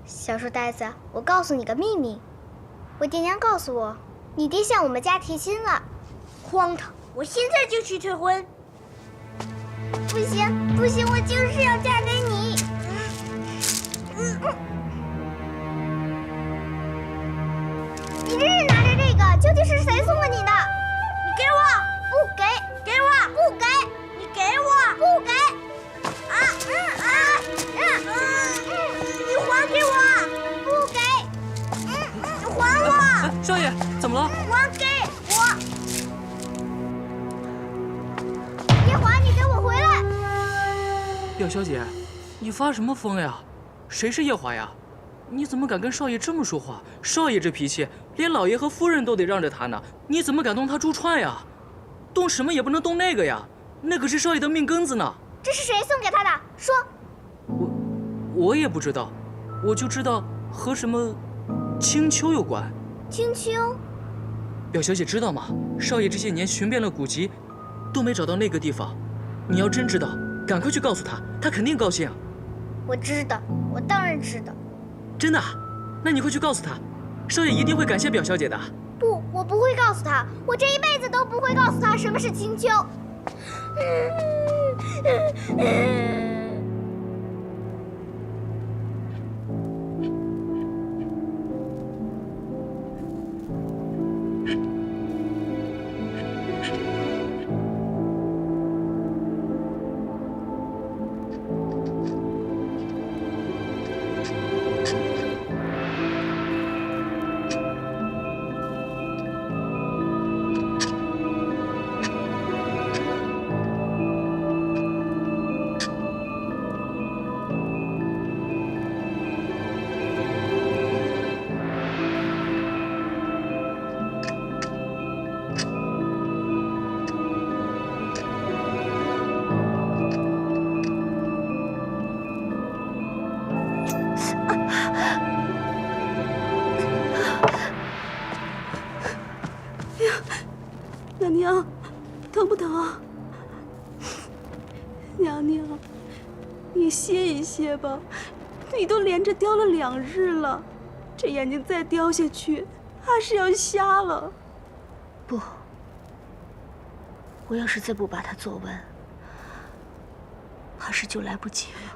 小书呆子，我告诉你个秘密，我爹娘告诉我，你爹向我们家提亲了。荒唐！我现在就去退婚。不行，不行，我就是要嫁给你。你这是拿着这个，究竟是谁送的你的？你给我！不给！给我！不给！你给我！不给！你还给我！不给！你还我！少爷，怎么了？还给我！叶华，你给我回来！表小姐，你发什么疯呀？谁是叶华呀？你怎么敢跟少爷这么说话？少爷这脾气，连老爷和夫人都得让着他呢，你怎么敢动他珠串呀？动什么也不能动那个呀，那可是少爷的命根子呢。这是谁送给他的？说。我也不知道，我就知道和什么青丘有关。青丘？表小姐知道吗？少爷这些年寻遍了古籍，都没找到那个地方。你要真知道，赶快去告诉他，他肯定高兴。我知道，我当然知道。真的？那你快去告诉他，少爷一定会感谢表小姐的。不，我不会告诉他，我这一辈子都不会告诉他什么是青丘。娘娘，疼不疼啊？娘娘，你歇一歇吧，你都连着叼了2日了，这眼睛再叼下去，怕是要瞎了。不，我要是再不把它做完，怕是就来不及了。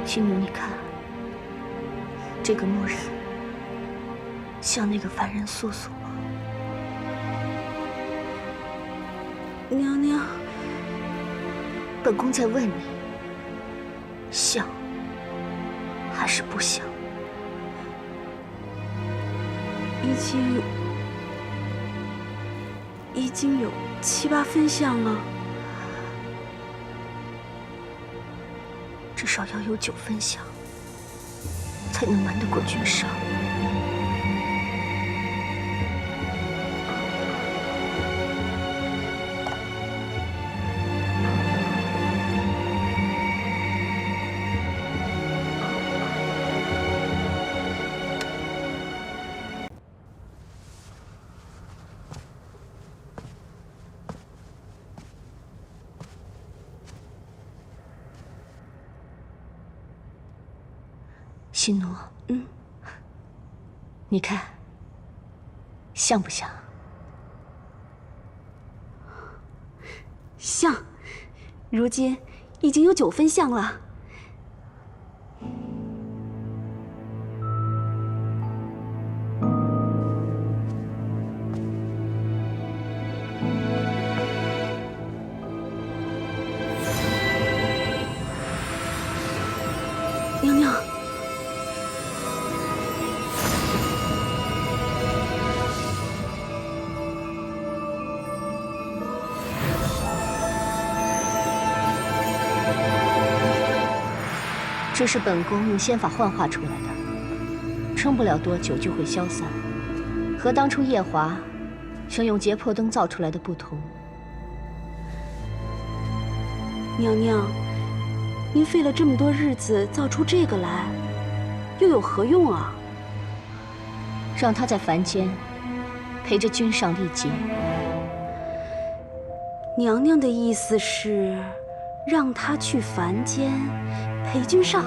心奴，你看，这个墨人像那个凡人素素吗？娘娘，本宫在问你，像还是不像？已经有7、8分像了。至少要有9分像，才能瞒得过君上。心奴，你看，像不像？像，如今已经有9分像了。娘娘。这是本宫用仙法幻化出来的，撑不了多久就会消散，和当初夜华想用劫魄灯造出来的不同。娘娘，您费了这么多日子造出这个来，又有何用啊？让他在凡间陪着君上历劫。娘娘的意思是，让他去凡间陪君上。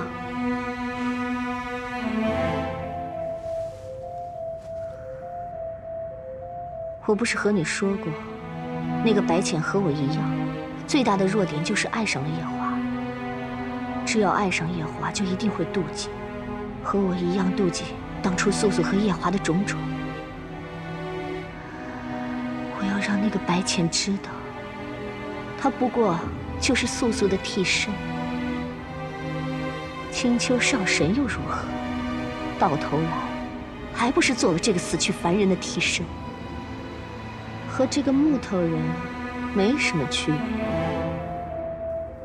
我不是和你说过，那个白浅和我一样，最大的弱点就是爱上了夜华。只要爱上夜华，就一定会妒忌，和我一样妒忌当初素素和夜华的种种。我要让那个白浅知道，他不过就是素素的替身。青丘少神又如何？到头来，还不是做了这个死去凡人的替身，和这个木头人没什么区别。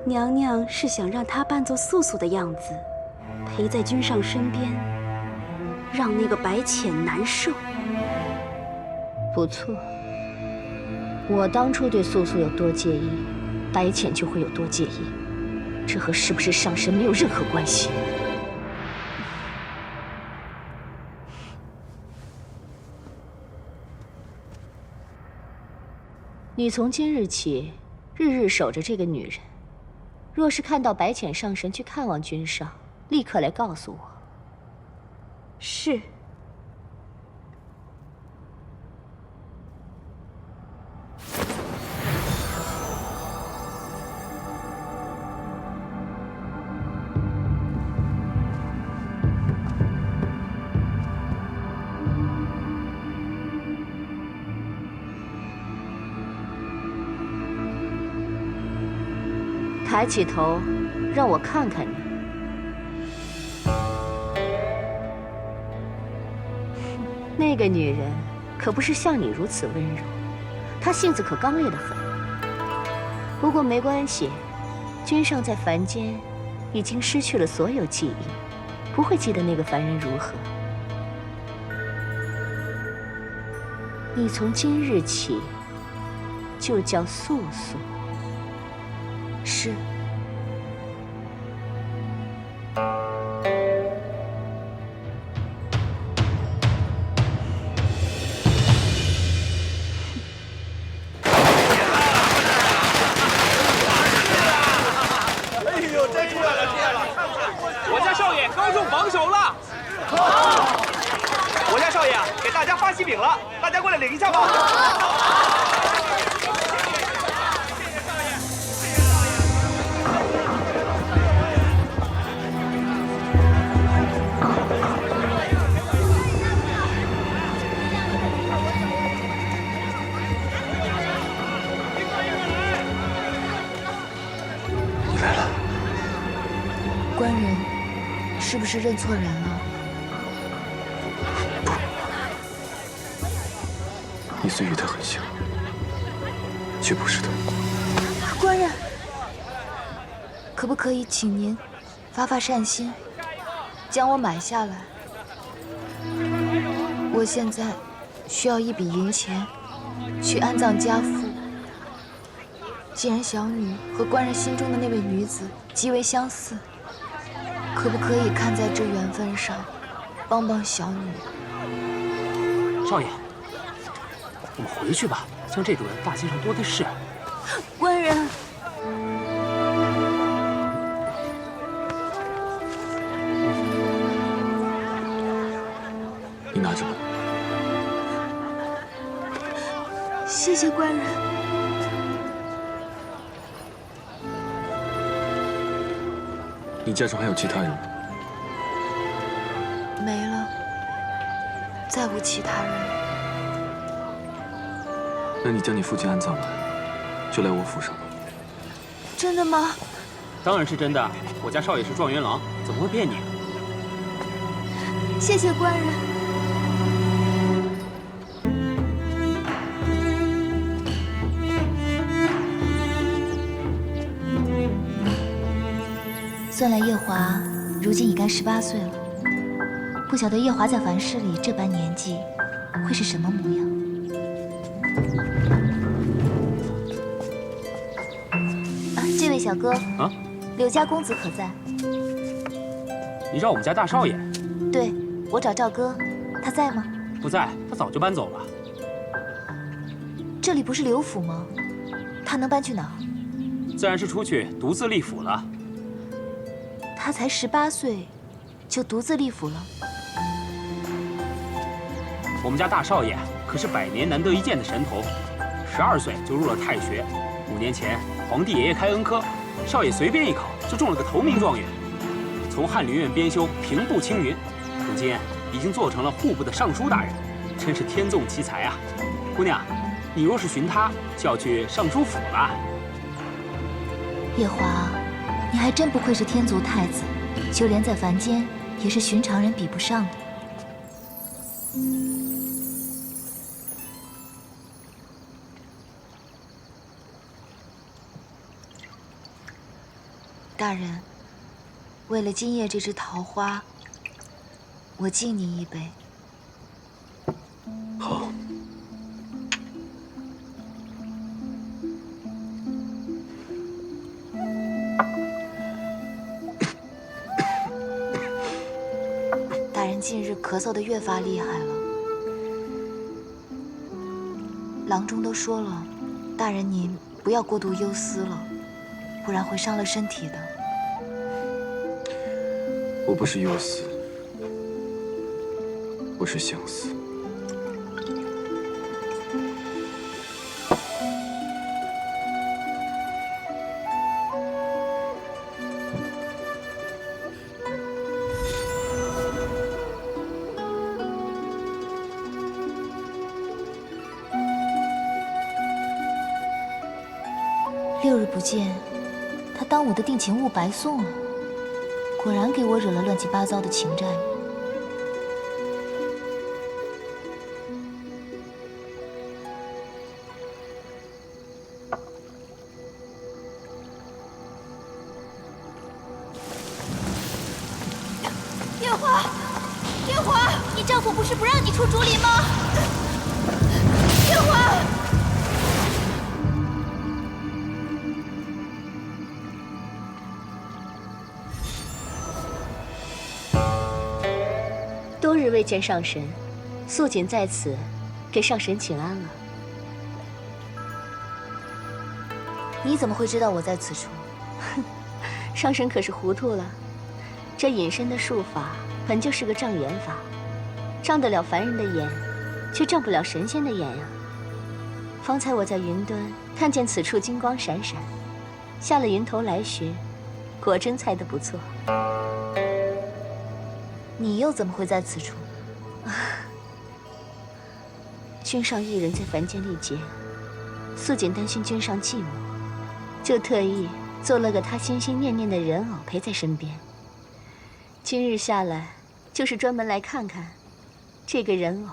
娘娘是想让他扮作素素的样子，陪在君上身边，让那个白浅难受。不错，我当初对素素有多介意，白浅就会有多介意，这和是不是上神没有任何关系。你从今日起，日日守着这个女人。若是看到白浅上神去看望君上，立刻来告诉我。是。抬起头，让我看看你。那个女人可不是像你如此温柔，她性子可刚烈得很。不过没关系，君上在凡间已经失去了所有记忆，不会记得那个凡人如何。你从今日起就叫素素。是。哎呦，真出来了，出来了！我家少爷高中榜首了。我家少爷啊，给大家发喜饼了，大家过来领一下吧。官人，是不是认错人了？不，你虽与他很像，却不是他。官人，可不可以请您发发善心，将我买下来？我现在需要一笔银钱，去安葬家父。既然小女和官人心中的那位女子极为相似，可不可以看在这缘分上，帮帮小女？少爷，我们回去吧，像这种人大街上多的是。官人，你拿着吧。谢谢官人。你家中还有其他人吗？没了，再无其他人。那你将你父亲安葬完，就来我府上吧。真的吗？当然是真的，我家少爷是状元郎，怎么会骗你？谢谢官人。算来夜华如今已该18岁了，不晓得夜华在凡世里这般年纪会是什么模样。这位小哥，啊，柳家公子可在？你找我们家大少爷？对，我找赵哥，他在吗？不在，他早就搬走了。这里不是刘府吗？他能搬去哪儿？自然是出去独自立府了。他才18岁，就独自立府了。我们家大少爷可是100年难得一见的神童，12岁就入了太学。5年前，皇帝爷爷开恩科，少爷随便一考就中了个头名状元。从翰林院编修平步青云，如今已经做成了户部的尚书大人，真是天纵奇才啊！姑娘，你若是寻他，就要去尚书府了。夜华，你还真不愧是天族太子，就连在凡间也是寻常人比不上的。大人，为了今夜这枝桃花，我敬你一杯。好。大人近日咳嗽得越发厉害了，郎中都说了，大人您不要过度忧思了，不然会伤了身体的。我不是忧思，我是相思。6日不见，他当我的定情物白送了，果然给我惹了乱七八糟的情债。夜华，夜华，你丈夫不是不让你出竹林吗？夜华。多日未见上神，素锦在此给上神请安了。你怎么会知道我在此处？上神可是糊涂了，这隐身的术法本就是个障眼法，障得了凡人的眼，却障不了神仙的眼呀。方才我在云端看见此处金光闪闪，下了云头来寻，果真猜得不错。你又怎么会在此处？君上一人在凡间历劫，素锦担心君上寂寞，就特意做了个他心心念念的人偶陪在身边。今日下来，就是专门来看看这个人偶，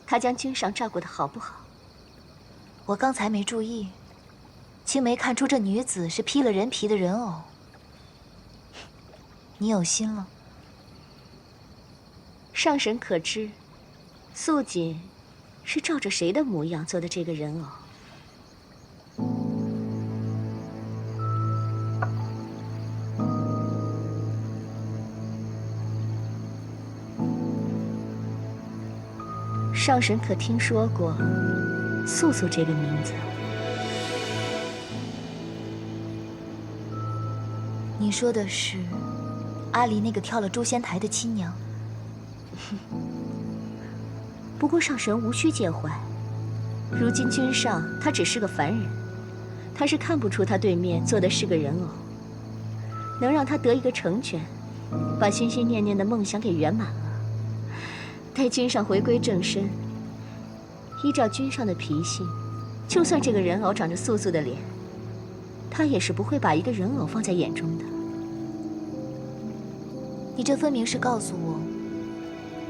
他将君上照顾得好不好？我刚才没注意，竟没看出这女子是披了人皮的人偶。你有心了。上神可知，素锦是照着谁的模样做的这个人偶？上神可听说过素素这个名字？你说的是阿离那个跳了诛仙台的亲娘？不过上神无需介怀，如今君上他只是个凡人，他是看不出他对面坐的是个人偶，能让他得一个成全，把心心念念的梦想给圆满了。待君上回归正身，依照君上的脾性，就算这个人偶长着素素的脸，他也是不会把一个人偶放在眼中的。你这分明是告诉我，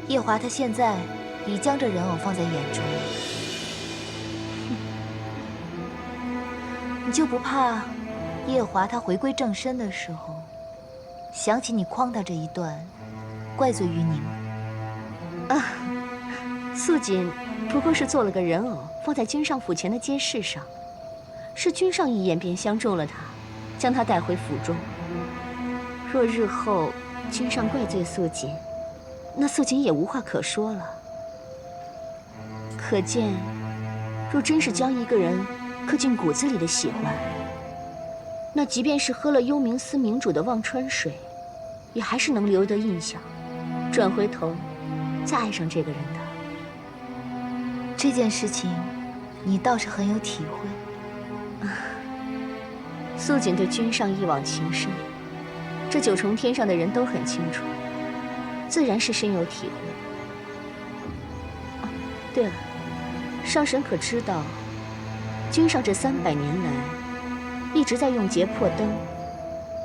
夜华他现在已将这人偶放在眼中了。你就不怕夜华他回归正身的时候，想起你诓他这一段，怪罪于你吗？啊，素锦不过是做了个人偶，放在君上府前的街市上，是君上一眼便相中了他，将他带回府中。若日后君上怪罪素锦，那素锦也无话可说了。可见，若真是将一个人刻进骨子里的喜欢，那即便是喝了幽冥司明主的忘川水，也还是能留得印象，转回头再爱上这个人的。这件事情，你倒是很有体会。素锦对君上一往情深，这九重天上的人都很清楚，自然是深有体会。对了，上神可知道，君上这300年来一直在用劫破灯，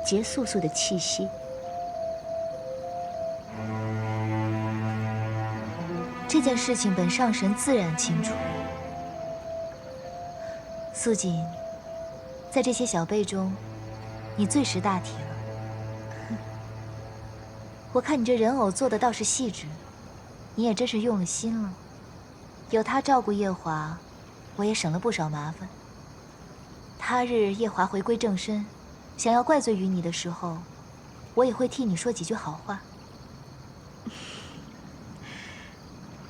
劫素素的气息。这件事情本上神自然清楚。素锦，在这些小辈中，你最识大体了。我看你这人偶做的倒是细致，你也真是用了心了。有他照顾夜华，我也省了不少麻烦。他日夜华回归正身，想要怪罪于你的时候，我也会替你说几句好话。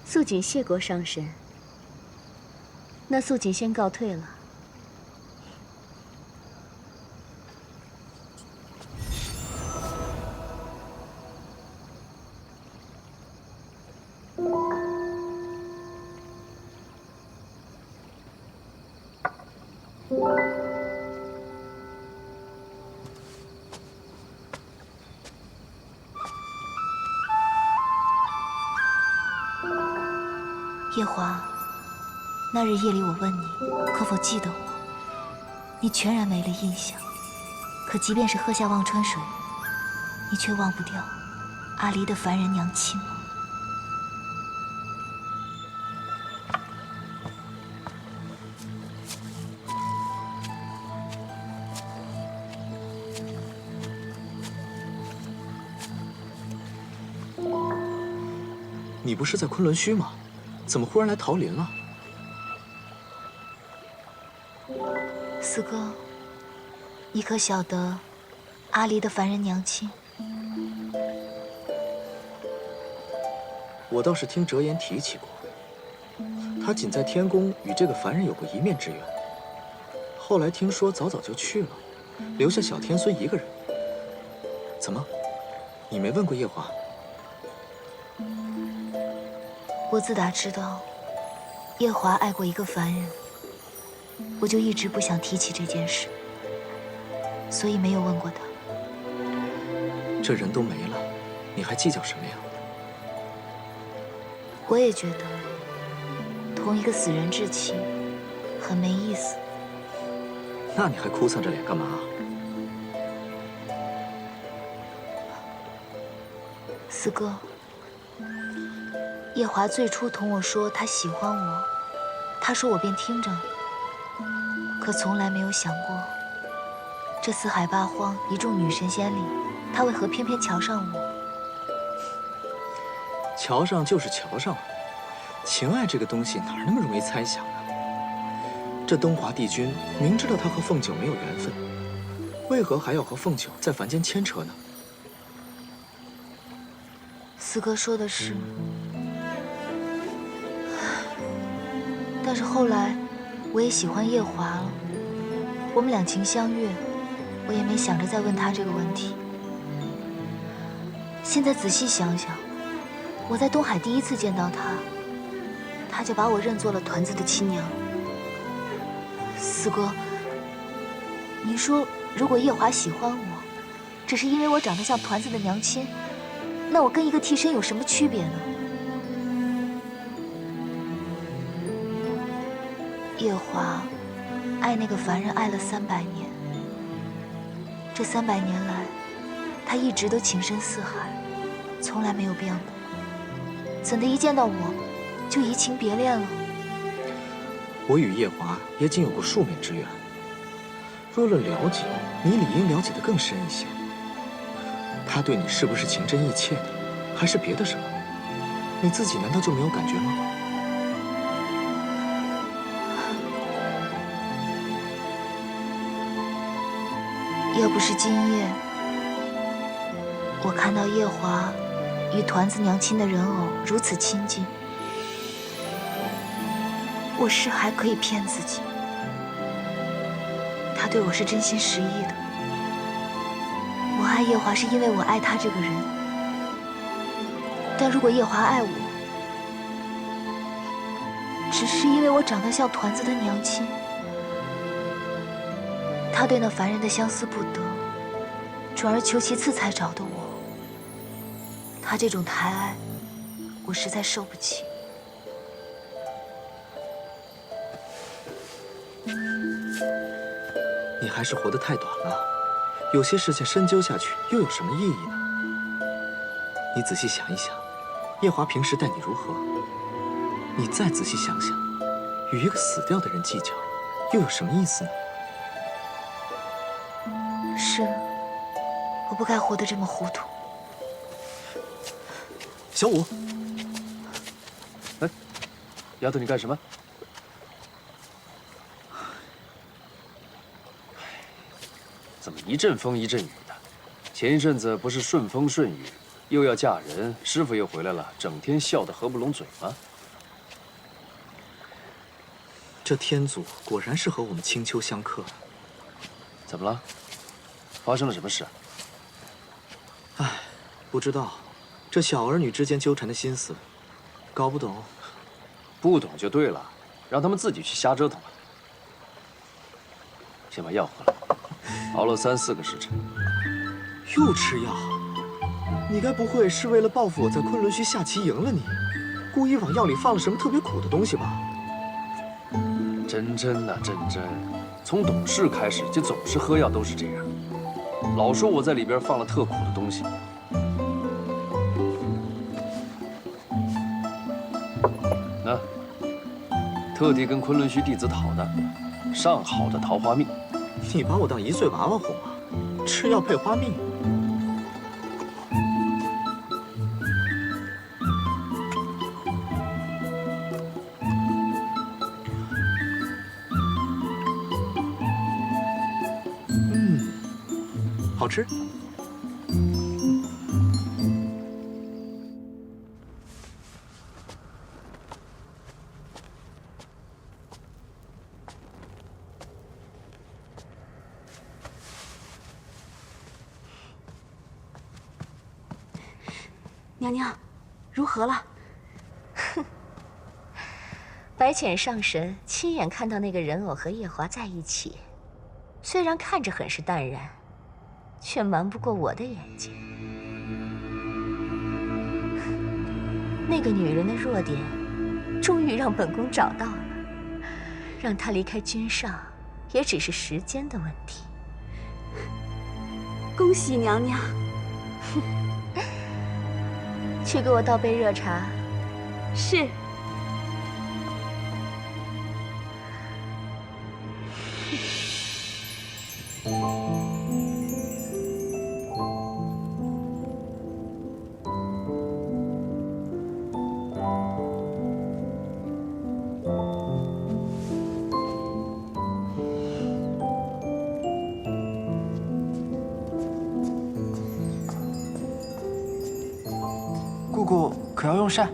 素锦谢过上神，那素锦先告退了。夜华，那日夜里我问你可否记得我，你全然没了印象。可即便是喝下忘川水，你却忘不掉阿离的凡人娘亲吗？你不是在昆仑虚吗？怎么忽然来桃林了？四哥，你可晓得阿离的凡人娘亲？我倒是听折颜提起过，他仅在天宫与这个凡人有过一面之缘，后来听说早就去了，留下小天孙一个人。怎么，你没问过夜华？我自打知道夜华爱过一个凡人，我就一直不想提起这件事，所以没有问过他。这人都没了，你还计较什么呀？我也觉得同一个死人置气很没意思。那你还哭丧着脸干嘛？四哥，夜华最初同我说他喜欢我，他说我便听着，可从来没有想过，这四海八荒一众女神仙里，他为何偏偏瞧上我？瞧上就是瞧上了，情爱这个东西哪那么容易猜想啊？这东华帝君明知道他和凤九没有缘分，为何还要和凤九在凡间牵扯呢？四哥说的是，但是后来我也喜欢夜华了，我们两情相悦，我也没想着再问他这个问题。现在仔细想想，我在东海第一次见到他，他就把我认作了团子的亲娘。四哥，你说如果夜华喜欢我，只是因为我长得像团子的娘亲，那我跟一个替身有什么区别呢？夜华爱那个凡人爱了300年，这300年来，他一直都情深似海，从来没有变过。怎的一见到我，就移情别恋了？我与夜华也仅有过数面之缘，若论了解，你理应了解得更深一些。他对你是不是情真意切的，还是别的什么？你自己难道就没有感觉吗？要不是今夜，我看到夜华与团子娘亲的人偶如此亲近，我是还可以骗自己，他对我是真心实意的。我爱夜华是因为我爱他这个人，但如果夜华爱我，只是因为我长得像团子的娘亲，他对那凡人的相思不得，转而求其次才找的我，他这种抬爱，我实在受不起。你还是活得太短了，有些事情深究下去又有什么意义呢？你仔细想一想，夜华平时待你如何？你再仔细想想，与一个死掉的人计较，又有什么意思呢？是，我不该活得这么糊涂。小五，哎，丫头，你干什么？怎么一阵风一阵雨的？前一阵子不是顺风顺雨，又要嫁人，师傅又回来了，整天笑得合不拢嘴吗？这天祖果然是和我们青丘相克。怎么了？发生了什么事啊？唉，不知道，这小儿女之间纠缠的心思，搞不懂。不懂就对了，让他们自己去瞎折腾吧。先把药喝了，熬了3、4个时辰。又吃药？你该不会是为了报复我在昆仑虚下棋赢了你，故意往药里放了什么特别苦的东西吧？真真呐，真真，从懂事开始就总是喝药都是这样，老说我在里边放了特苦的东西。那特地跟昆仑虚弟子讨的上好的桃花蜜。你把我当1岁娃娃哄啊？吃药配花蜜？好吃。娘娘，如何了？白浅上神亲眼看到那个人偶和夜华在一起，虽然看着很是淡然，却瞒不过我的眼睛。那个女人的弱点，终于让本宫找到了，让她离开君上，也只是时间的问题。恭喜娘娘！去给我倒杯热茶。是。姑姑可要用膳？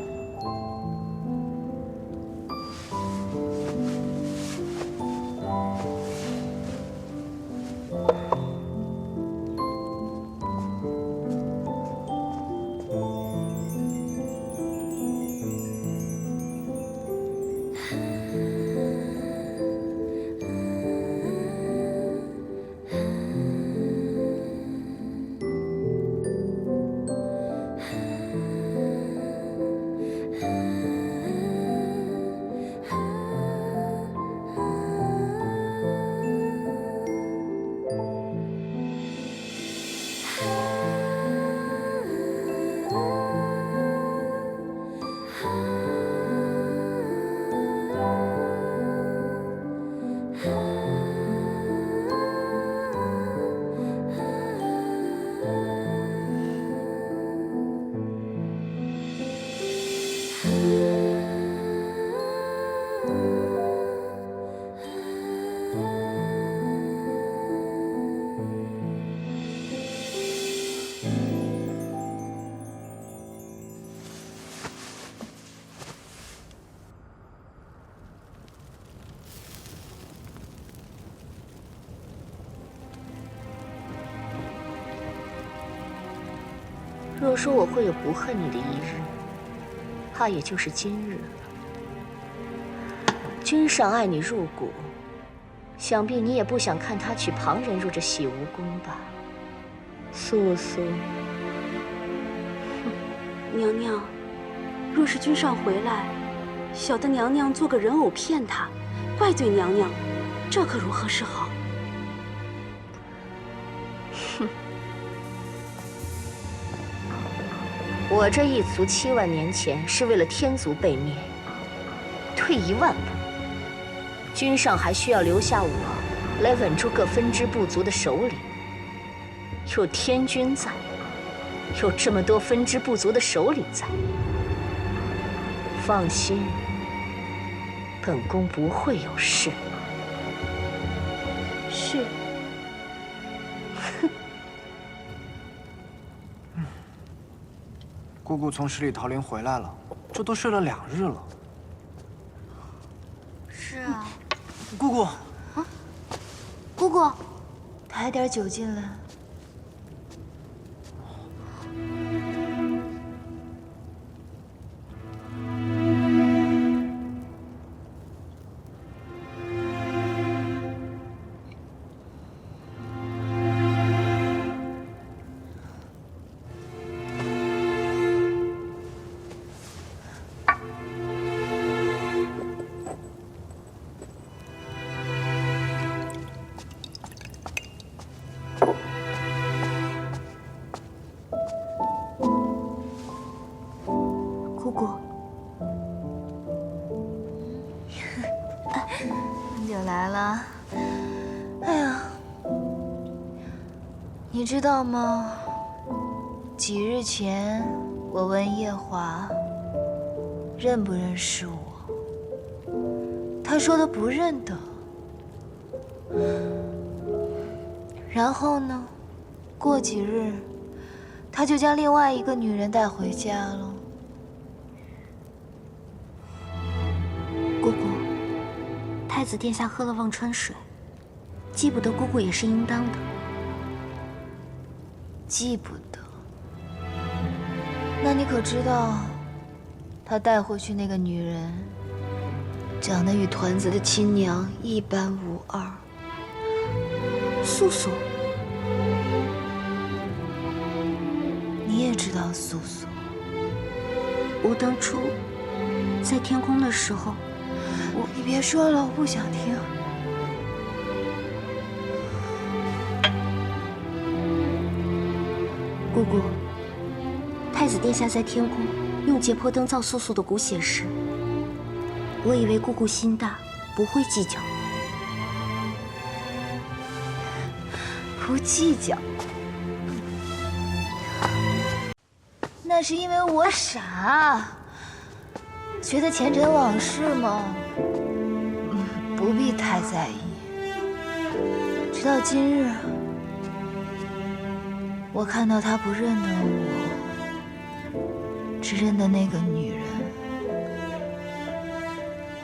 要说我会有不恨你的一日，怕也就是今日了。君上爱你入骨，想必你也不想看他娶旁人入这洗无宫吧？素素，娘娘，若是君上回来，小的娘娘做个人偶骗他，怪罪娘娘，这可如何是好？哼！我这一族7万年前是为了天族被灭，退1万步，君上还需要留下我来稳住各分支部族的首领。有天君在，有这么多分支部族的首领在，放心，本宫不会有事。是。姑姑从十里桃林回来了，这都睡了2日了。是啊。姑姑。啊，姑姑，抬点酒进来。姑姑，你就来了。哎呀，你知道吗？几日前，我问夜华认不认识我，他说他不认得。然后呢，过几日，他就将另外一个女人带回家了。姑姑，太子殿下喝了忘川水，记不得姑姑也是应当的。记不得？那你可知道，他带回去那个女人，长得与团子的亲娘一般无二。素素，你也知道素素？我当初在天宫的时候，你别说了，我不想听。姑姑，太子殿下在天宫用解剖灯造素素的骨血时，我以为姑姑心大，不会计较。不计较，那是因为我傻，觉得前尘往事嘛，不必太在意。直到今日，我看到他不认得我，只认得那个女人，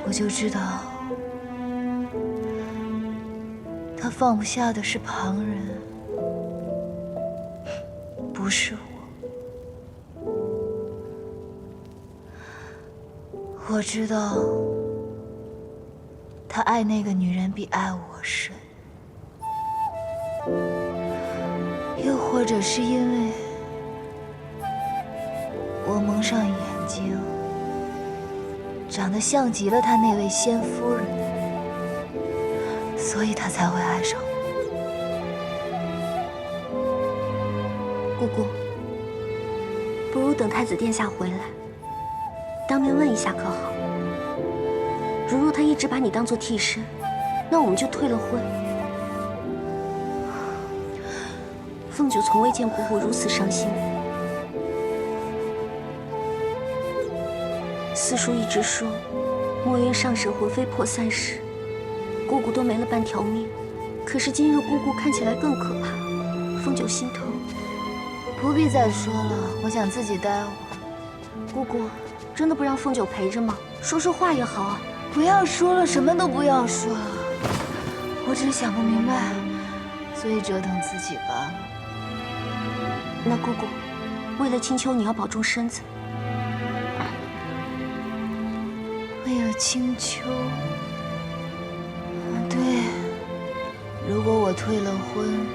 我就知道。他放不下的是旁人，不是我。我知道，他爱那个女人比爱我深，又或者是因为我蒙上眼睛，长得像极了他那位先夫人。所以他才会爱上我。姑姑，不如等太子殿下回来，当面问一下可好？如若他一直把你当做替身，那我们就退了婚。凤九从未见姑姑如此伤心。四叔一直说，墨渊上神魂飞魄散时，姑姑都没了半条命，可是今日姑姑看起来更可怕，凤九心疼。不必再说了，我想自己待会儿。姑姑，真的不让凤九陪着吗？说说话也好啊。不要说了，什么都不要说。我只是想不明白，所以折腾自己罢了。那姑姑，为了青丘，你要保重身子。为了青丘，对，如果我退了婚，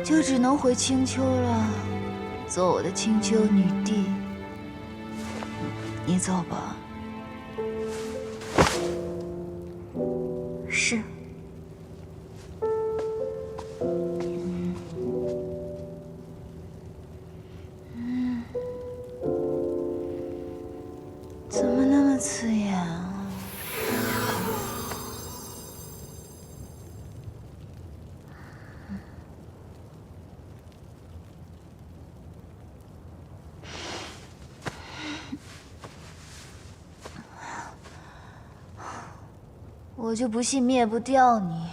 就只能回青丘了，做我的青丘女帝。你走吧。是。怎么那么刺眼啊？我就不信灭不掉你。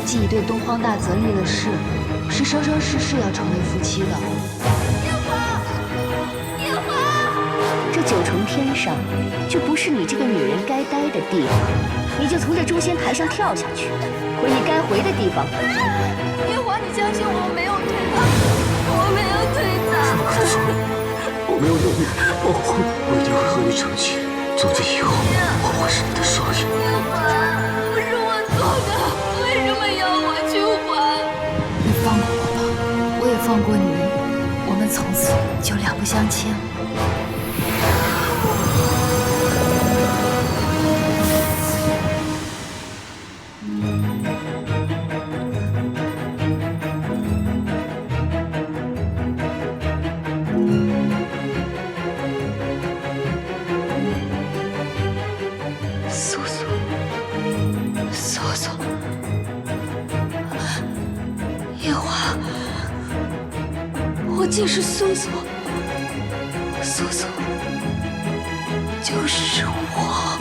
既已对东荒大泽立了誓，是生生世世要成为夫妻的。夜华，夜华，这九重天上就不是你这个女人该待的地方，你就从这诛仙台上跳下去，回你该回的地方。夜华，你相信我，我没有推他，我没有推他。我没有用力保护，我一定会和你成亲。从今以后，我会是你的少爷。夜华，不是我做的，为什么要我去还？你放过我吧，我也放过你，我们从此就两不相欠了。竟是苏索，苏索就是我。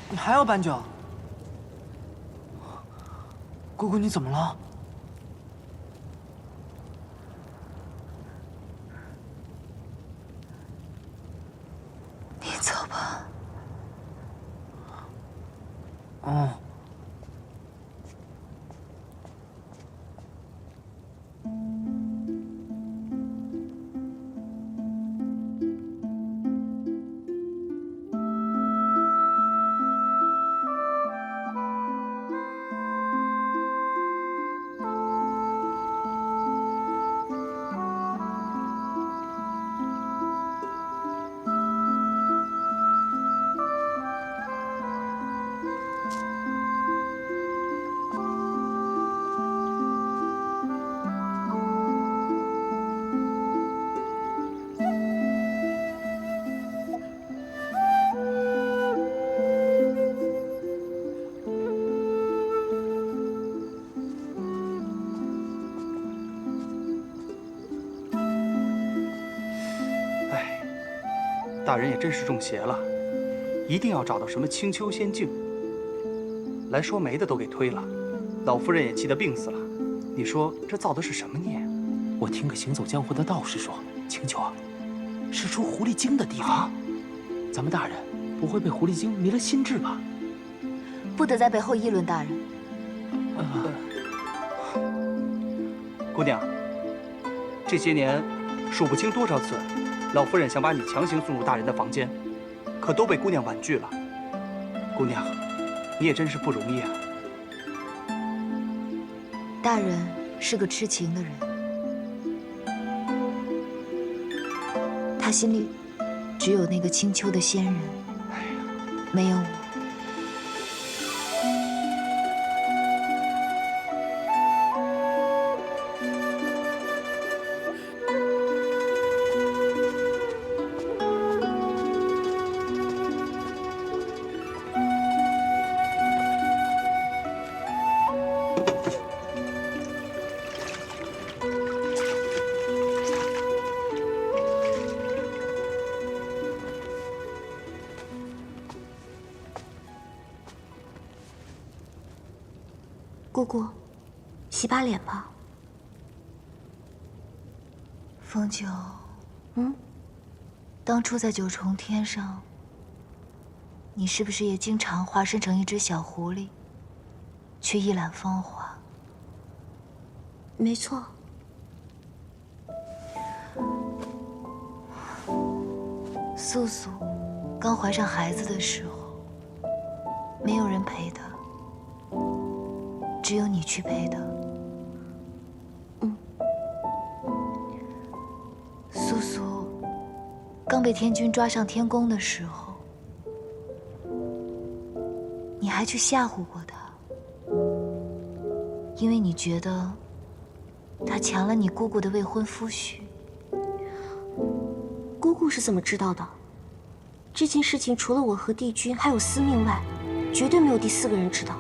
你还要搬酒？姑姑，你怎么了？你走吧。哦。大人也真是中邪了，一定要找到什么青丘仙境。来说媒的都给推了，老夫人也气得病死了。你说这造的是什么孽？我听个行走江湖的道士说，青丘啊，是出狐狸精的地方。咱们大人不会被狐狸精迷了心智吧？不得在背后议论大人。姑娘，这些年数不清多少次，老夫人想把你强行送入大人的房间，可都被姑娘婉拒了。姑娘，你也真是不容易啊。大人是个痴情的人，他心里只有那个青丘的仙人，没有我。姑姑，洗把脸吧。凤九，当初在九重天上，你是不是也经常化身成一只小狐狸，去一览芳华？没错。素素刚怀上孩子的时候，没有人陪她。只有你去陪他。素素刚被天君抓上天宫的时候，你还去吓唬过他，因为你觉得他抢了你姑姑的未婚夫婿。姑姑是怎么知道的？这件事情除了我和帝君还有司命外，绝对没有第四个人知道。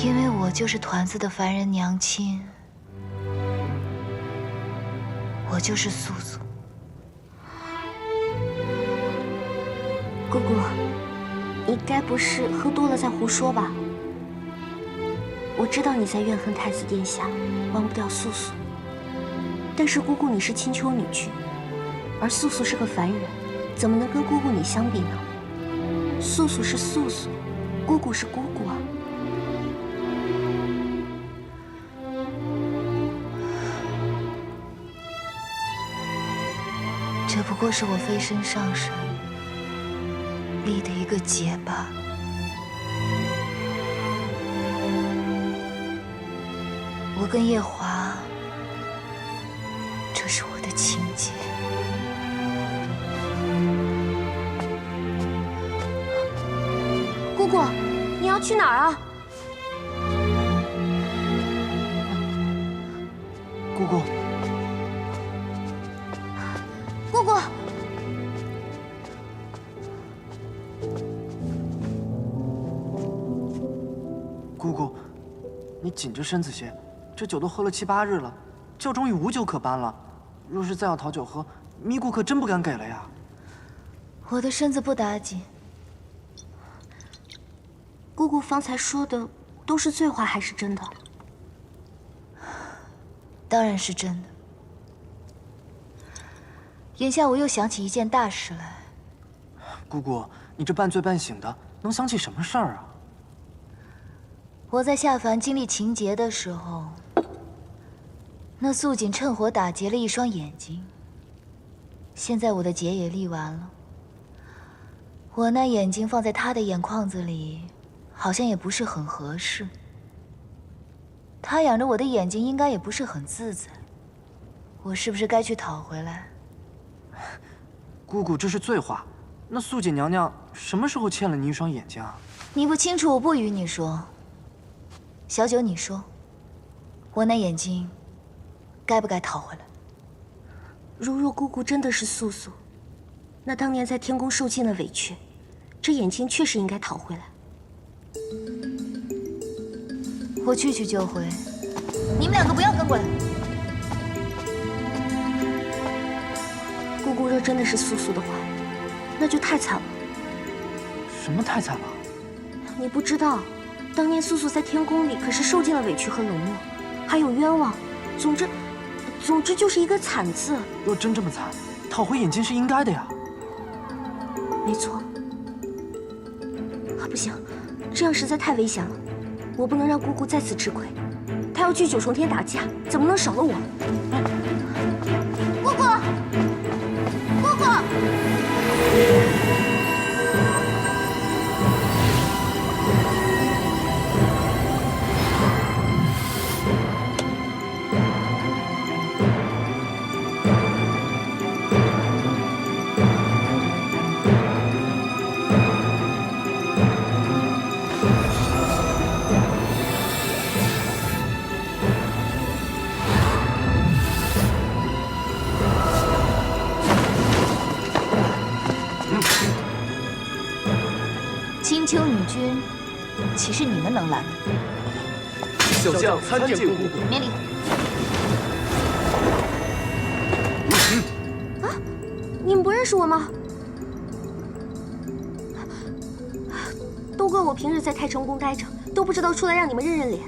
因为我就是团子的凡人娘亲，我就是素素。姑姑，你该不是喝多了在胡说吧？我知道你在怨恨太子殿下，忘不掉素素。但是姑姑你是青丘女婿，而素素是个凡人，怎么能跟姑姑你相比呢？素素是素素，姑姑是姑姑啊。这不过是我飞身上神立的一个结罢。我跟夜华，这是我的情结。姑姑，你要去哪儿啊？姑姑。姑姑，姑姑，你紧着身子些，这酒都喝了7、8日了，教中已无酒可搬了。若是再要讨酒喝，咪姑可真不敢给了呀。我的身子不打紧。姑姑方才说的都是醉话还是真的？当然是真的。眼下我又想起一件大事来。姑姑，你这半醉半醒的，能想起什么事儿啊？我在下凡经历情劫的时候，那素锦趁火打劫了一双眼睛。现在我的劫也立完了，我那眼睛放在他的眼眶子里，好像也不是很合适。他养着我的眼睛，应该也不是很自在。我是不是该去讨回来？姑姑，这是醉话。那素锦娘娘什么时候欠了你一双眼睛啊？你不清楚，我不与你说。小九，你说，我那眼睛该不该讨回来？如若姑姑真的是素素，那当年在天宫受尽了委屈，这眼睛确实应该讨回来。我去就回，你们两个不要跟过来。姑姑若真的是素素的话，那就太惨了。什么太惨了？你不知道，当年素素在天宫里可是受尽了委屈和冷漠，还有冤枉。总之就是一个惨字。若真这么惨，讨回眼睛是应该的呀。没错。啊，不行，这样实在太危险了，我不能让姑姑再次吃亏。她要去九重天打架，怎么能少了我？姑姑，姑姑。青丘女君，岂是你们能拦的？小将参见姑姑。免礼。啊，你们不认识我吗？都怪我平日在太成宫待着，都不知道出来让你们认认脸。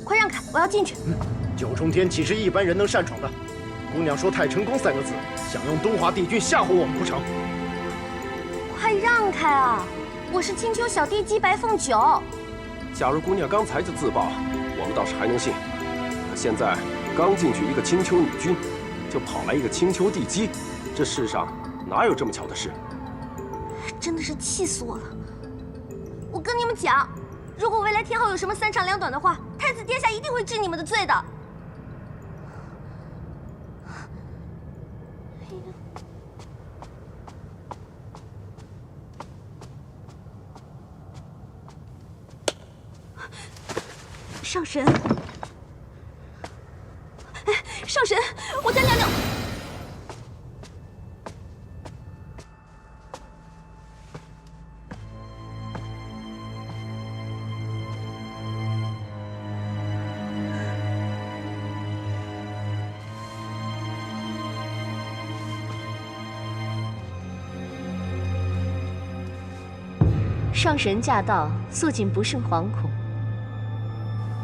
快让开，我要进去。九重天岂是一般人能擅闯的？姑娘说太成宫三个字，想用东华帝君吓唬我们不成？快让开啊！我是青丘小帝姬白凤九。假如姑娘刚才就自爆，我们倒是还能信。可现在刚进去一个青丘女君，就跑来一个青丘帝姬，这世上哪有这么巧的事？真的是气死我了！我跟你们讲，如果未来天后有什么三长两短的话，太子殿下一定会治你们的罪的。上神，哎，上神，我再尿尿。上神驾到，素锦不甚惶恐。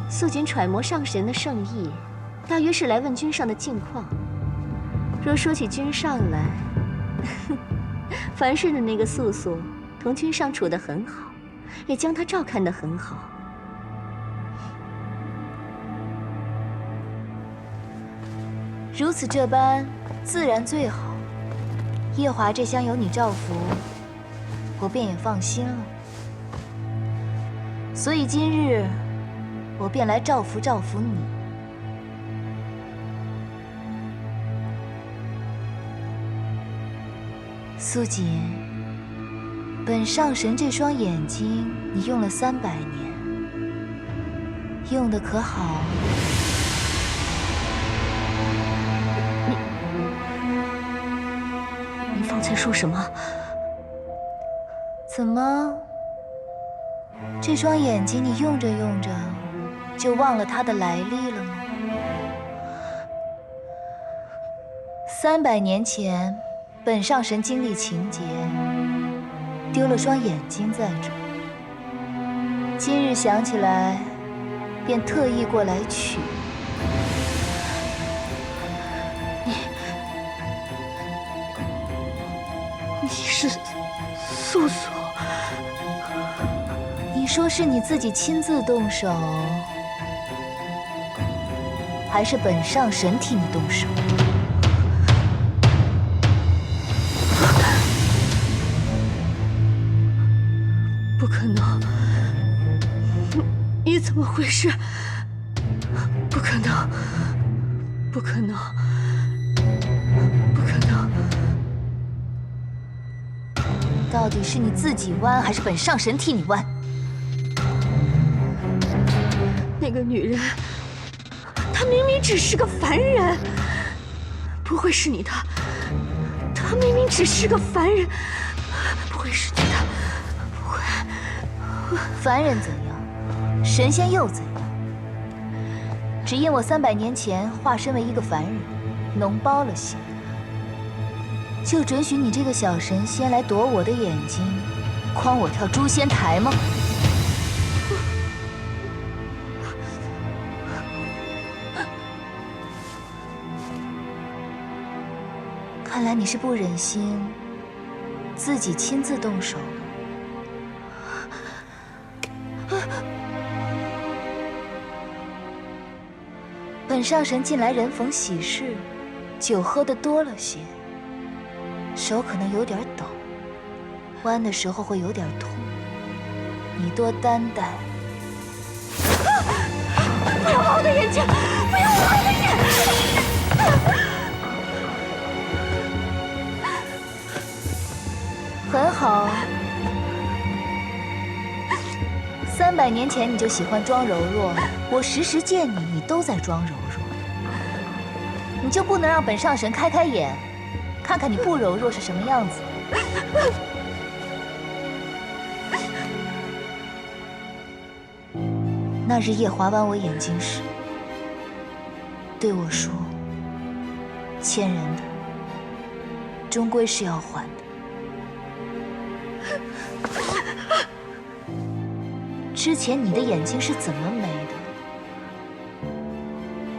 素锦揣摩上神的圣意，大约是来问君上的近况。若说起君上来，凡事的那个素素同君上处得很好，也将他照看得很好。如此这般，自然最好。夜华这厢有你照拂，我便也放心了。所以今日，我便来照拂照拂你。素锦，本上神这双眼睛，你用了300年，用的可好？你方才说什么？怎么？这双眼睛你用着用着，就忘了它的来历了吗？300年前，本上神经历情劫，丢了双眼睛在这。今日想起来，便特意过来取。你是素素？你说是你自己亲自动手，还是本上神替你动手？不可能！你怎么回事？不可能！不可能！不可能！到底是你自己弯，还是本上神替你弯？那个女人，她明明只是个凡人，不会是你的。她明明只是个凡人，不会是你的，不会。凡人怎样，神仙又怎样？只因我300年前化身为一个凡人，脓包了些，就准许你这个小神仙来夺我的眼睛，诓我跳诛仙台吗？看来你是不忍心自己亲自动手了。本上神近来人逢喜事，酒喝得多了些，手可能有点抖，弯的时候会有点痛，你多担待。不要挖我的眼睛！不要挖我的眼！很好。300年前你就喜欢装柔弱，我时时见你，你都在装柔弱。你就不能让本上神开开眼，看看你不柔弱是什么样子？那日夜华剜我眼睛时，对我说：“欠人的，终归是要还的。”之前你的眼睛是怎么没的？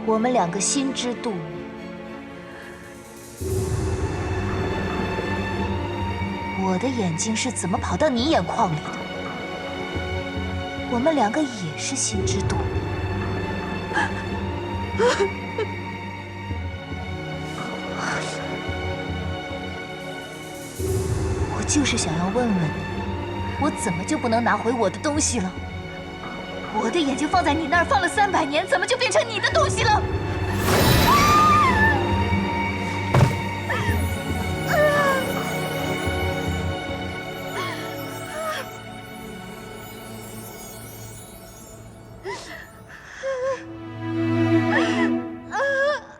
我们2个心知肚明。我的眼睛是怎么跑到你眼眶里的？我们2个也是心知肚明。我就是想要问问你，我怎么就不能拿回我的东西了？我的眼睛放在你那儿放了300年，怎么就变成你的东西了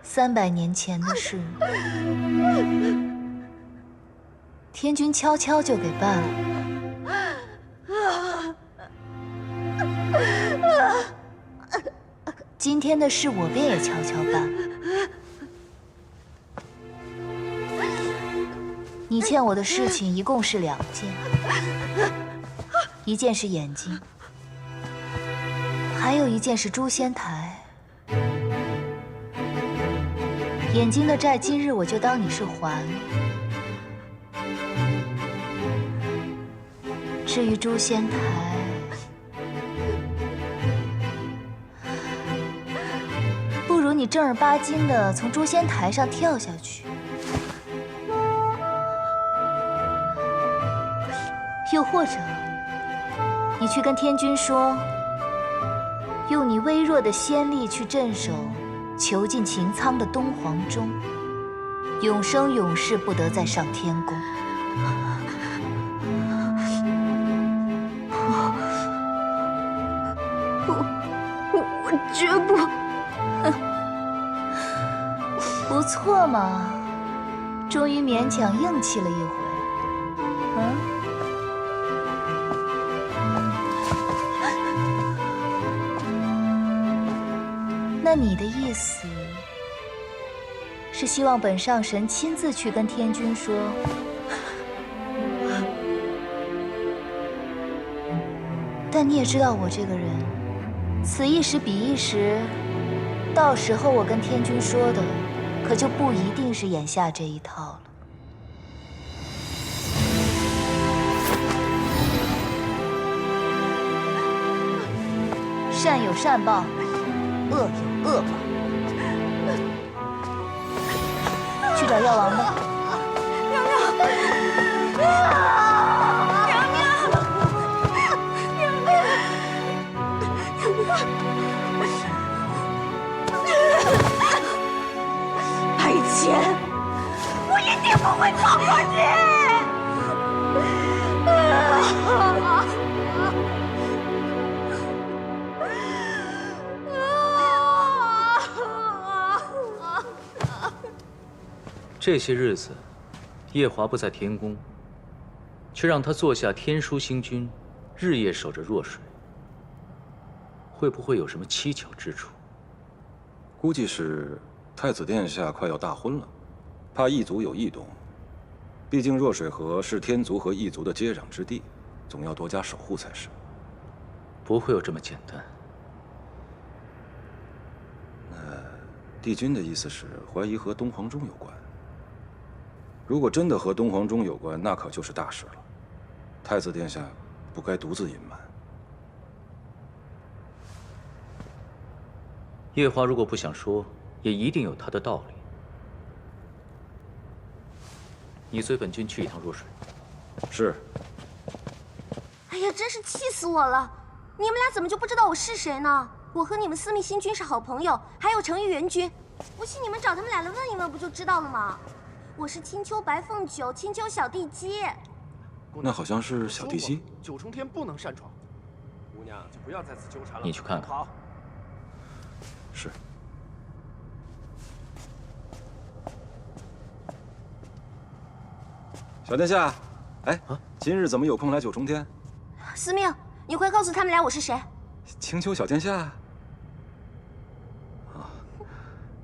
？300年前的事，天君悄悄就给办了。今天的事我便也悄悄办了。你欠我的事情一共是2件，一件是眼睛，还有一件是诛仙台。眼睛的债今日我就当你是还了。至于诛仙台，不如你正儿八经的从诛仙台上跳下去，又或者你去跟天君说，用你微弱的仙力去镇守囚禁擎苍的东皇钟，永生永世不得再上天宫。我绝不。不错嘛，终于勉强硬气了一回。那你的意思是希望本上神亲自去跟天君说？但你也知道我这个人，此一时彼一时，到时候我跟天君说的，可就不一定是眼下这一套了。善有善报，恶有恶报。去找药王吧。娘娘，娘娘，娘娘，白浅，我一定不会放过你。这些日子，夜华不在天宫，却让他坐下天枢星君，日夜守着弱水，会不会有什么蹊跷之处？估计是太子殿下快要大婚了，怕异族有异动。毕竟弱水河是天族和异族的接壤之地，总要多加守护才是。不会有这么简单。那帝君的意思是怀疑和东皇钟有关？如果真的和东皇钟有关，那可就是大事了。太子殿下不该独自隐瞒。夜华如果不想说，也一定有他的道理。你随本君去一趟若水。是。哎呀，真是气死我了！你们俩怎么就不知道我是谁呢？我和你们司密星君是好朋友，还有程昱元君。不信你们找他们俩来问一问，不就知道了吗？我是青丘白凤九，青丘小地姬。那好像是小地姬。九重天不能擅闯。姑娘就不要在此纠缠了。你去看看。好。是。小殿下，哎，今日怎么有空来九重天？司命，你快告诉他们俩我是谁。青丘小殿下。啊，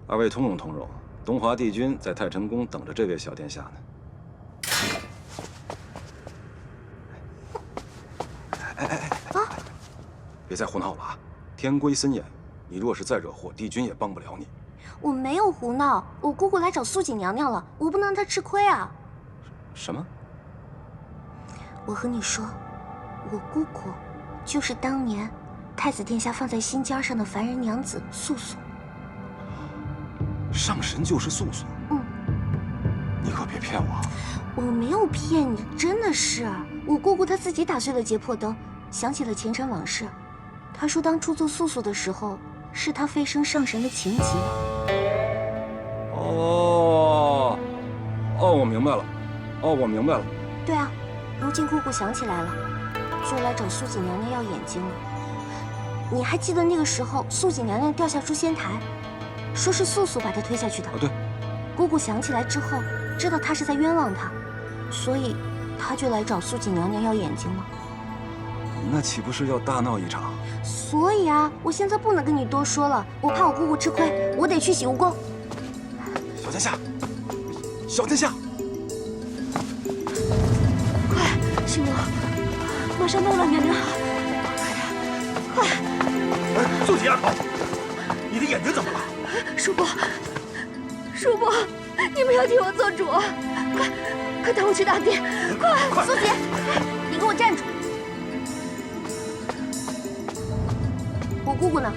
二位通融通融。东华帝君在太晨宫等着这位小殿下呢。哎！别再胡闹了啊！天规森严，你若是再惹祸，帝君也帮不了你。我没有胡闹，我姑姑来找素锦娘娘了，我不能让她吃亏啊。什么？我和你说，我姑姑就是当年太子殿下放在心尖上的凡人娘子素素。上神就是素素。嗯，你可别骗我。我没有骗你，真的是我姑姑她自己打碎了劫魄灯，想起了前尘往事。她说当初做素素的时候，是她飞升上神的情急。哦，我明白了。我明白了。对啊，如今姑姑想起来了，就来找素锦娘娘要眼睛了。你还记得那个时候素锦娘娘掉下诛仙台？说是素素把她推下去的。对。姑姑想起来之后，知道她是在冤枉她，所以她就来找素锦娘娘要眼睛了。那岂不是要大闹一场？所以啊，我现在不能跟你多说了，我怕我姑姑吃亏，我得去洗蜈蚣。小殿下，小殿下，快，星罗，马上到了，娘娘，快！哎，素锦丫头，你的眼睛怎么了？叔伯，叔伯，你们要替我做主，快带我去大殿，快！素锦，你给我站住！我姑姑呢？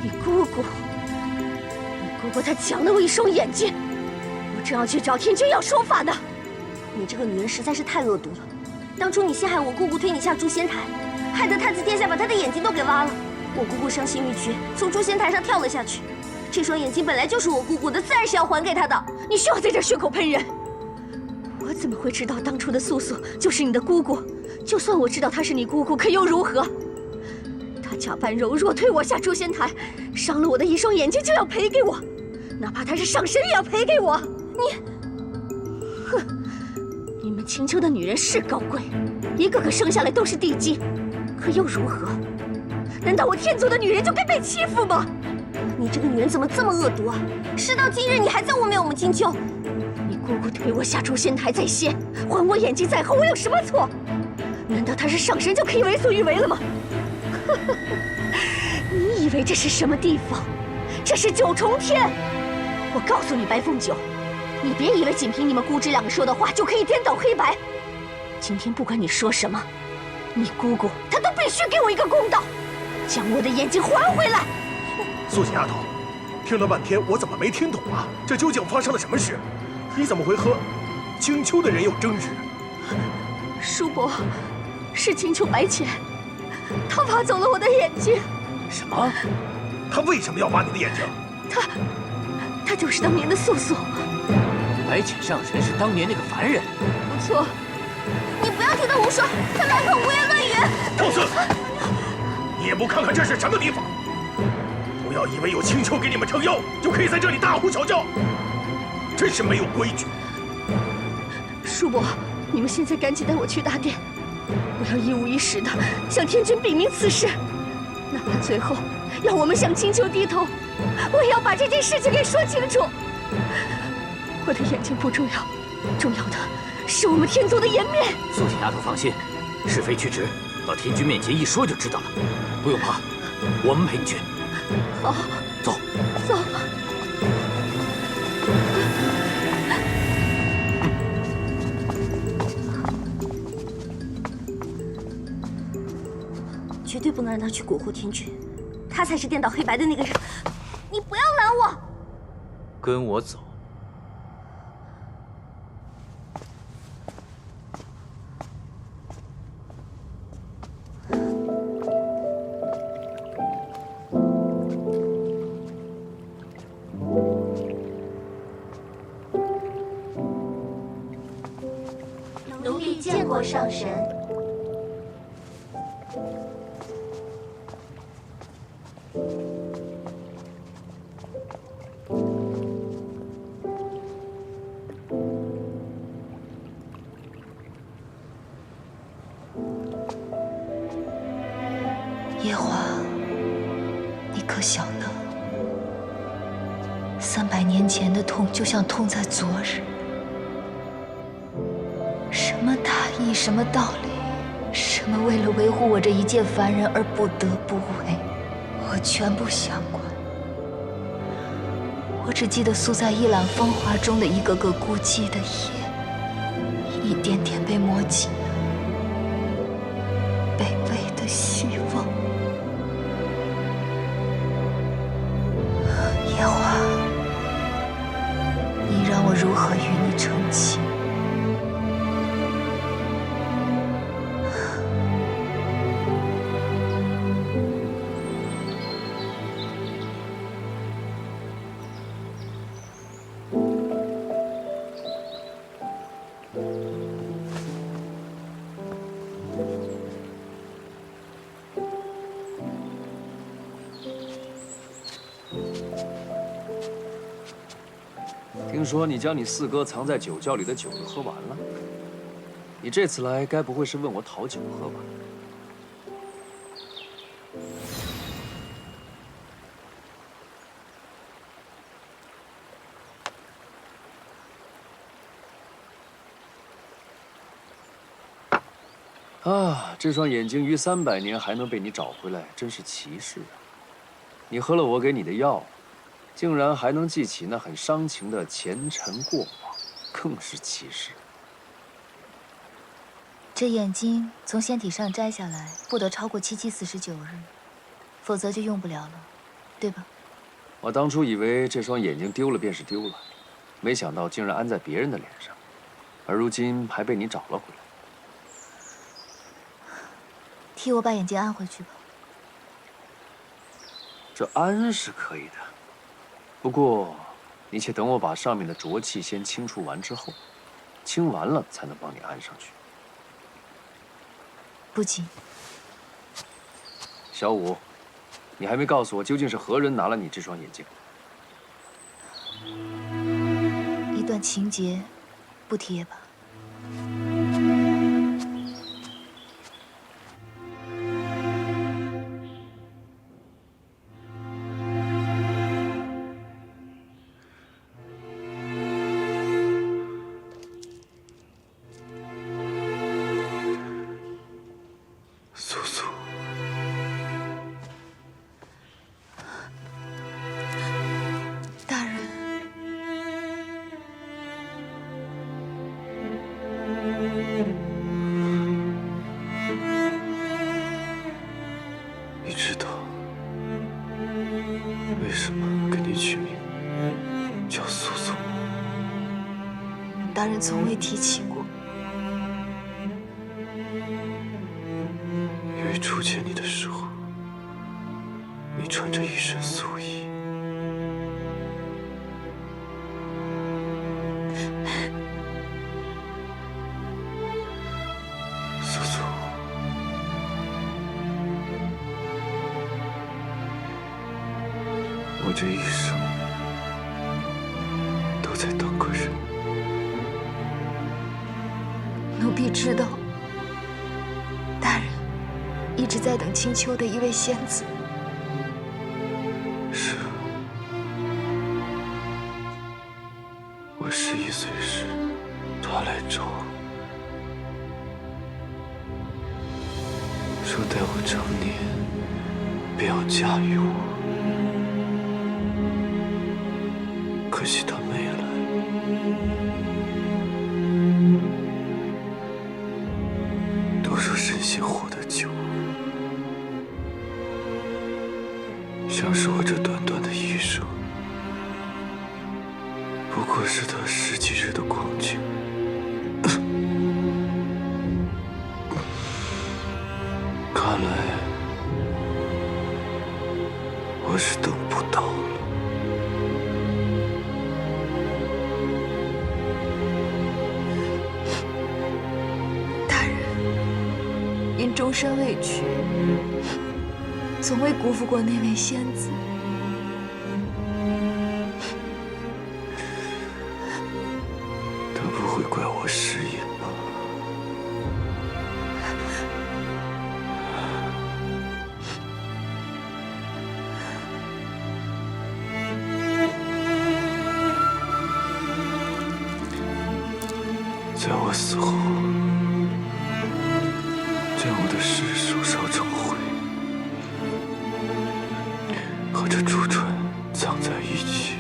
你姑姑她抢了我一双眼睛，我正要去找天君要说法呢。你这个女人实在是太恶毒了！当初你陷害我姑姑，推你下诛仙台，害得太子殿下把她的眼睛都给挖了。我姑姑伤心欲绝，从诛仙台上跳了下去。这双眼睛本来就是我姑姑的，自然是要还给她的。你需要在这血口喷人？我怎么会知道当初的素素就是你的姑姑？就算我知道她是你姑姑，可又如何？她假扮柔弱推我下诛仙台，伤了我的一双眼睛就要赔给我，哪怕她是上神也要赔给我。哼！你们青丘的女人是高贵，一个个生下来都是地基，可又如何？难道我天族的女人就该被欺负吗？你这个女人怎么这么恶毒啊！事到今日，你还在污蔑我们青丘。你姑姑推我下诛仙台在先，还我眼睛在后，我有什么错？难道她是上神就可以为所欲为了吗？你以为这是什么地方？这是九重天！我告诉你，白凤九，你别以为仅凭你们姑侄两个说的话就可以颠倒黑白。今天不管你说什么，你姑姑她都必须给我一个公道，将我的眼睛还回来。素锦丫头，听了半天，我怎么没听懂啊？这究竟发生了什么事？你怎么会和青丘的人有争执？叔伯，是青丘白浅，他挖走了我的眼睛。什么？他为什么要挖你的眼睛？他就是当年的素素。白浅上神是当年那个凡人。不错，你不要听他胡说，他满口胡言乱语。放肆！你也不看看这是什么地方？不要以为有青丘给你们撑腰，就可以在这里大呼小叫，真是没有规矩。叔伯，你们现在赶紧带我去大殿，不要一五一十的向天君禀明此事，哪怕最后要我们向青丘低头，我也要把这件事情给说清楚。我的眼睛不重要，重要的是我们天族的颜面。素锦丫头放心，是非曲直到天君面前一说就知道了，不用怕，我们陪你去。好，走，走。对不能让他去蛊惑天君，他才是颠倒黑白的那个人。你不要拦我！跟我走。奴婢见过上神。夜华，你可晓得，300年前的痛就像痛在昨日。什么大义，什么道理，什么为了维护我这一介凡人而不得不为，我全不想管。我只记得宿在一览风华中的一个个孤寂的夜，一点点被磨尽的卑微的希望。夜华，你让我如何与你成亲？听说你将你四哥藏在酒窖里的酒都喝完了，你这次来该不会是问我讨酒喝吧？啊，这双眼睛于300年还能被你找回来，真是奇事啊！你喝了我给你的药，竟然还能记起那很伤情的前尘过往，更是奇事。这眼睛从仙体上摘下来，不得超过7749日，否则就用不了了，对吧？我当初以为这双眼睛丢了便是丢了，没想到竟然安在别人的脸上，而如今还被你找了回来。替我把眼睛安回去吧。这安是可以的，不过你且等我把上面的浊气先清除完之后，清完了才能帮你安上去。不急。小五，你还没告诉我究竟是何人拿了你这双眼睛？一段情节，不提也罢。苏苏，大人，你知道为什么给你取名叫苏苏吗？大人从未提起过。因为初见你的时候，你穿着一身素衣。苏苏，我这一生都在当个人。奴婢知道，大人一直在等青丘的一位仙子。是，我11岁时，他来找我，说待我成年，便要嫁与我。可惜他没来。都说神仙活得久，像是我这短短的一生，不过是他10几日的光景。看来我是等不到了。大人，因终身未娶，从未辜负过那位仙子。他不会怪我失言吧？在我死后，将我的尸首烧成灰，和这朱唇葬在一起。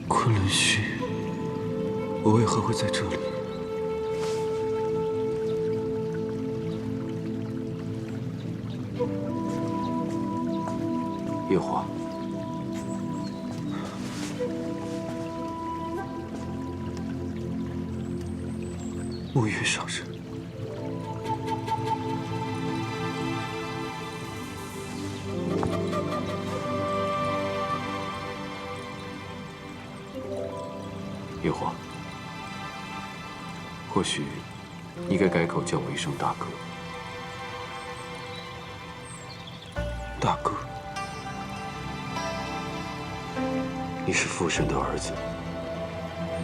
昆仑虚，我为何会在这里？夜华，沐月上人，夜华，或许你该改口叫我一声大哥。大哥，你是父神的儿子，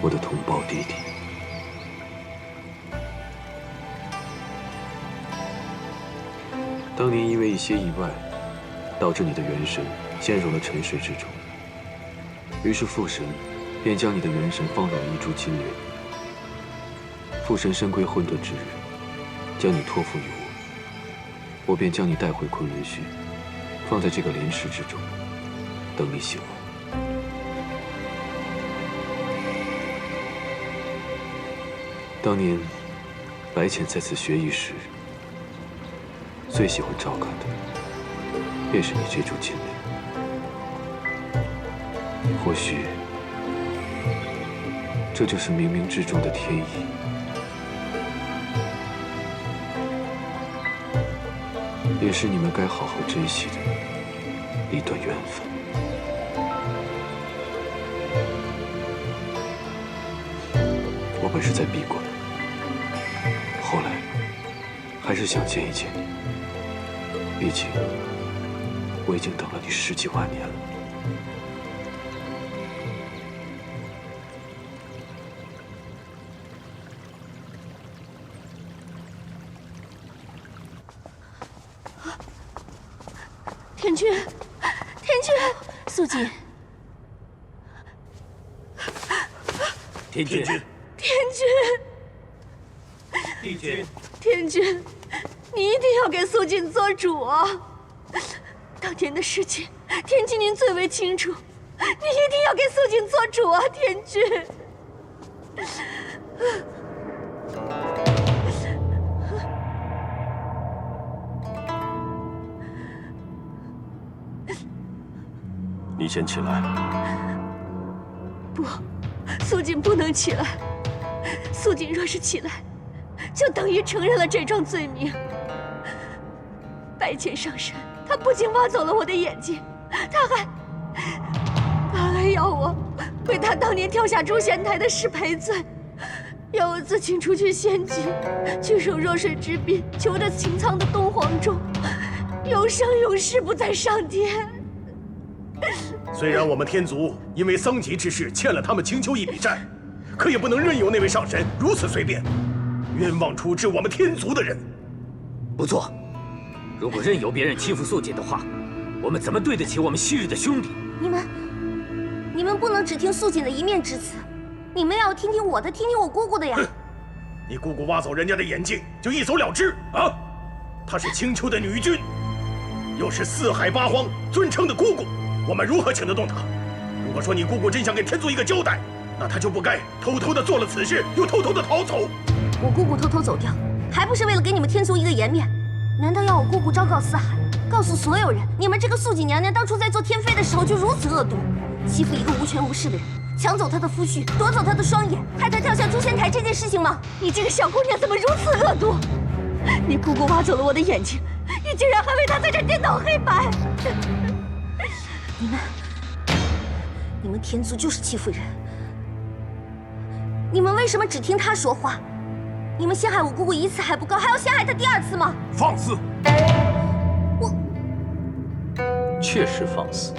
我的同胞弟弟。当年因为一些意外，导致你的元神陷入了沉睡之中，于是父神便将你的元神放入了一株金莲。父神身归混沌之日，将你托付于我，我便将你带回昆仑虚，放在这个莲池之中，等你醒来。当年白浅在此学艺时，最喜欢照看的便是你这株金莲。或许这就是冥冥之中的天意。也是你们该好好珍惜的一段缘分。我本是在闭关，后来还是想见一见你，毕竟我已经等了你10几万年了。天君，天君，素锦，天君，天君，帝君，天君，你一定要给素锦做主啊！当年的事情，天君您最为清楚，你一定要给素锦做主啊，天君！你先起来。不，素锦不能起来。素锦若是起来，就等于承认了这桩罪名。白浅上神，他不仅挖走了我的眼睛，他还要我为他当年跳下诛仙台的事赔罪。要我自请出去献计，去守弱水之滨，求得擎苍的东皇钟，永生永世不再上天。虽然我们天族因为桑吉之事欠了他们青丘一笔债，可也不能任由那位上神如此随便，冤枉处置我们天族的人。不错，如果任由别人欺负素锦的话，我们怎么对得起我们昔日的兄弟？你们不能只听素锦的一面之词，你们要听听我的，听听我姑姑的呀。你姑姑挖走人家的眼睛就一走了之啊？她是青丘的女君，又是四海八荒尊称的姑姑，我们如何请得动她？如果说你姑姑真想给天族一个交代，那她就不该偷偷的做了此事，又偷偷的逃走。我姑姑偷偷走掉，还不是为了给你们天族一个颜面？难道要我姑姑昭告四海，告诉所有人，你们这个素锦娘娘当初在做天妃的时候就如此恶毒，欺负一个无权无势的人，抢走她的夫婿，夺走她的双眼，害她跳下诛仙台这件事情吗？你这个小姑娘怎么如此恶毒？你姑姑挖走了我的眼睛，你竟然还为她在这颠倒黑白！你们天族就是欺负人，你们为什么只听她说话？你们陷害我姑姑一次还不够，还要陷害她第二次吗？放肆！确实放肆。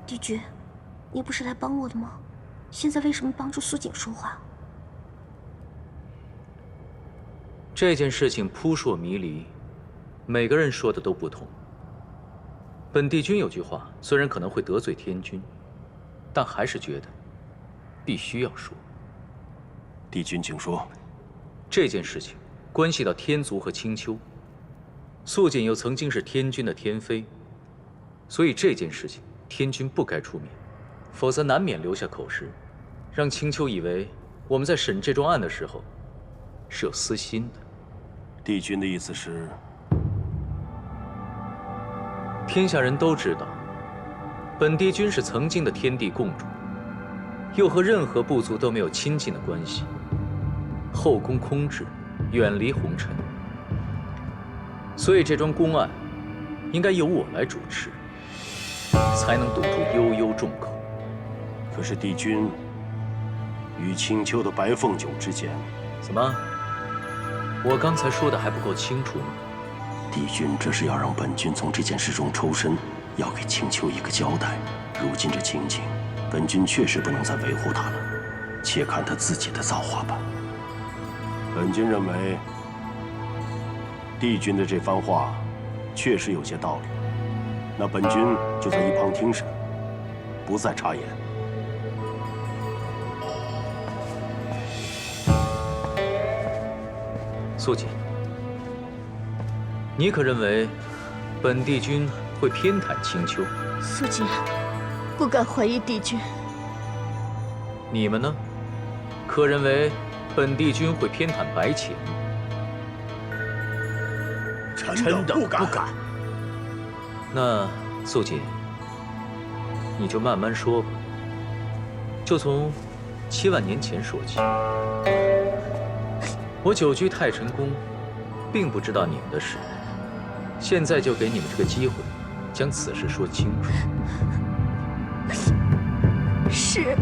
帝君，你不是来帮我的吗？现在为什么帮助素锦说话？这件事情扑朔迷离，每个人说的都不同。本帝君有句话，虽然可能会得罪天君，但还是觉得必须要说。帝君请说。这件事情关系到天族和青丘，素锦又曾经是天君的天妃，所以这件事情天君不该出面，否则难免留下口实，让青丘以为我们在审这桩案的时候是有私心的。帝君的意思是，天下人都知道，本帝君是曾经的天地共主，又和任何部族都没有亲近的关系，后宫空置，远离红尘，所以这桩公案应该由我来主持，才能堵住悠悠众口。可是帝君与青丘的白凤九之间，怎么？我刚才说的还不够清楚吗？帝君这是要让本君从这件事中抽身，要给青丘一个交代。如今这情景，本君确实不能再维护他了，且看他自己的造化吧。本君认为，帝君的这番话确实有些道理，那本君就在一旁听审，不再插言。素锦，你可认为本帝君会偏袒青丘？素锦不敢怀疑帝君。你们呢？可认为本帝君会偏袒白浅？臣等不敢。那素锦，你就慢慢说吧，就从7万年前说起。我久居太晨宫，并不知道你们的事，现在就给你们这个机会，将此事说清楚。是。